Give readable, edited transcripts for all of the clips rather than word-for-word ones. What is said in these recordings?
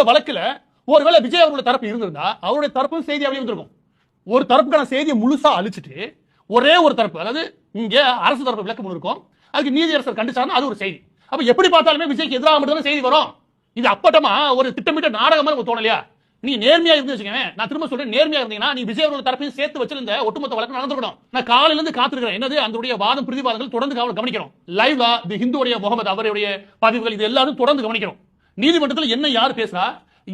இந்த வழக்குல ஒருவேளை விஜய் அவருடைய தரப்பு இருந்திருந்தா அவருடைய தரப்பு செய்தி அப்படியே வந்திருக்கும். ஒரு தரப்புக்கான செய்தியை முழுசா அழிச்சிட்டு ஒரே ஒரு தரப்பு, அதாவது இங்க அரசு தரப்பு விளக்கம் இருக்கும், அதுக்கு நீதியரசர் கண்டிச்சாருன்னா அது ஒரு செய்தி. அப்ப எப்படி பார்த்தாலுமே விஜய்க்கு எதிராக மட்டும் செய்தி வரும். இது அப்பட்டமா ஒரு திட்டமிட்ட நாடகமா தோணலையா? நீ நேர்மையா இருந்து வச்சுக்கவே, நான் திரும்ப சொல்றேன், நேர்மையா இருந்தீங்கன்னா நீ விஜய் அவர்கள் தரப்பையும் சேர்த்து வச்சிருந்த ஒட்டுமொத்த வழக்கு நடந்துக்கணும். நான் காலையில இருந்து காத்திருக்கிறேன், என்னது அந்த வாதம் பிரதிவாதங்கள் தொடர்ந்து கவனிக்கிறோம். லைவ்ல தி ஹிந்துடைய முகமது அவருடைய பதிவுகள் இது எல்லாரும் தொடர்ந்து கவனிக்கிறோம். நீதிமன்றத்தில் என்ன யார் பேசுறா,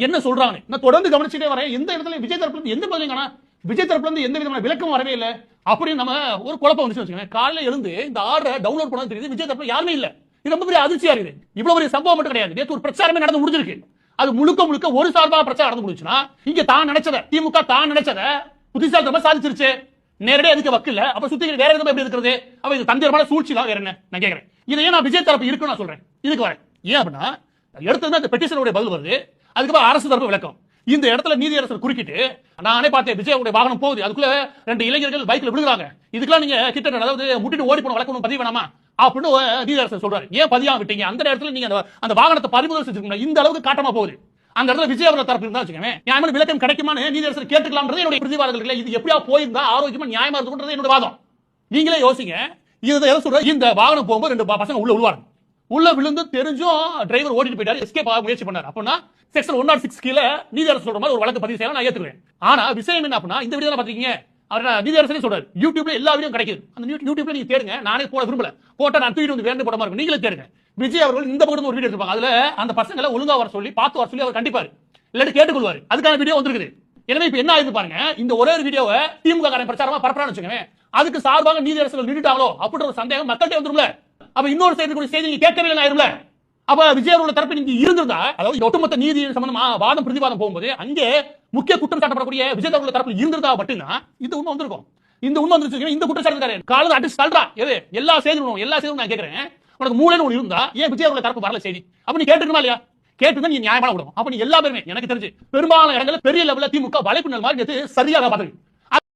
என்ன சொல்றாங்க, நான் தொடர்ந்து கவனிச்சுட்டே வரேன். எந்த இடத்துல விஜய் தரப்புல எந்த பதிலையும் காணா, விஜய் தரப்புல இருந்து எந்த விதமான விளக்கம் வரவே இல்லை. அப்படின்னு நம்ம ஒரு குழப்பம் வந்துச்சு வச்சுக்கோங்க. காலையில எழுந்து இந்த ஆர்டரை டவுன்லோட் பண்ணது தெரியுது, விஜய் தரப்புல யாருமே இல்ல. இது ரொம்ப பெரிய அதிர்ச்சியா இருக்குது. இவ்வளவு பெரிய சம்பவம் மட்டும் கிடையாது, நேற்று ஒரு பிரச்சாரமே நடந்து முடிஞ்சிருக்கு. அது முழுக்க முழுக்க ஒரு சார்பாக பிரச்சாரம் நடந்து முடிச்சுன்னா இங்க தான் நினைச்சத திமுக தான் நினைச்சத புத்திசாலித்தனமா சாதிச்சிருச்சு. நேரடியாக அதுக்கு வக்கில்ல, அப்ப சுத்தி வேற எதுவும் எப்படி இருக்கிறது? அப்ப இது தந்திரமான சூழ்ச்சி தான், வேற என்ன? நான் கேட்கிறேன், இதையே நான் விஜய் தரப்பு இருக்குன்னு நான் சொல்றேன். இதுக்கு வரேன் ஏன் அப்படின்னா, எடுத்தது அந்த பெட்டிஷனுடைய பதில் வருது, அதுக்கப்புறம் அரசு தரப்பு விளக்கம். இந்த இடத்துல நீதியரசர் குறுக்கிட்டு நானே பார்த்தேன் விஜய் வாகனம் போகுது, அதுக்குள்ள 2 இளைஞர்கள் பைக்ல விழுகிறாங்க, இதுக்கெல்லாம் நீங்க கிட்ட அதாவது முட்டிட்டு ஓடி போன வழக்கு பதிவு வேணாமா அப்படின்னு நீதியரசர் சொல்றாரு. ஏன் பதியாம விட்டீங்க? அந்த இடத்துல நீங்க அந்த வாகனத்தை பறிமுதல் செஞ்சிருக்கீங்க. இந்த அளவுக்கு காட்டமா போகுது. அந்த இடத்துல விஜய் அவர்கள் தரப்பு இருந்தா வச்சுக்கோங்க, நியாயமான விளக்கம் கிடைக்குமான்னு நீதியரசர் கேட்டுக்கலாம்ன்றது என்னுடைய பிரதிவாதங்கள். இது எப்படியா போயிருந்தா ஆரோக்கியமா நியாயமா இருக்கும்ன்றது என்னோட வாதம். நீங்களே யோசிங்க. இதை சொல்ற, இந்த வாகனம் போகும்போது 2 பசங்க உள்ள விழுவாங்க, உள்ள விழுந்து தெரிஞ்சும் டிரைவர் ஓட்டிட்டு போயிட்டாரு, எஸ்கேப் ஆக முயற்சி பண்ணாரு. அப்படின்னா செக்ஷன் 106 கீழ நீதியரசர் சொல்ற மாதிரி ஒரு வழக்கு பதிவு செய்யலாம், நான் ஏத்துக்கிறேன். ஆனா விஷயம் என்ன அப்படின்னா, இந்த வீடியோ பாத்தீங்க, அவர் நீதியரசரே சொல்றாரு, யூடியூப்ல எல்லா வீடியோ கிடைக்குது, அந்த யூடியூப்ல நீங்க தேடுங்க, நானே போட விரும்பல, போட்டா நான் தூக்கிட்டு வந்து வேற போட மாதிரி இருக்கும், நீங்களே தேடுங்க. விஜய் அவர்கள் இந்த பக்கத்துல ஒரு வீடியோ எடுப்பாங்க, அதுல அந்த பசங்களை ஒழுங்கா வர சொல்லி பார்த்து வர சொல்லி அவர் கண்டிப்பாரு, இல்லாட்டி கேட்டுக்கொள்வாரு. அதுக்கான வீடியோ வந்திருக்குது. எனவே இப்ப என்ன ஆயிருக்கு பாருங்க, இந்த ஒரே ஒரு வீடியோவை திமுக காரன் பிரச்சாரமா பரப்புறான்னு வச்சுக்கோங்க, அதுக்கு சார்பாக நீதியரசர்கள் நின்றுட்டாங்களோ அப்படின்ற ஒரு சந்தேகம் மக்கள்கிட்ட வந்துரும்ல. அப்ப இன்னொரு செய்தி நீங்க கேட்கவே இல்லை ஆயிரும்ல. அப்ப விஜய் அவர்களோட தரப்பு நீங்க இருந்திருந்தா, அதாவது ஒட்டுமொத்த நீதி சம்பந்தமா வாதம் பிரதிவாதம் போகும்போது அங்கே முக்கிய குற்றம் சாட்டப்படக்கூடிய விஜய் அவர்களோட தரப்பு இருந்திருந்தா மட்டும்தான் இந்த உண்மை வந்திருக்கும். இந்த உண்மை வந்துருச்சு. இந்த குற்றச்சாட்டு காலையில் அடிச்சு தள்ளுறா எது எல்லா செய்தியும் நான் கேட்கிறேன், உனக்கு மூளைன்னு ஒன்று இருந்தா ஏன் விஜய் அவர்களோட தரப்பு வரல செய்தி? அப்ப நீ கேட்டுக்கணுமா இல்லையா? கேட்டுதான் நீ நியாயமான விடும். அப்ப நீ எல்லா பேருமே எனக்கு தெரிஞ்சு பெரும்பாலான இடங்களில் பெரிய லெவலில் திமுக வலைக்குண்ணல் மாதிரி சரியாக பார்த்துருக்கு.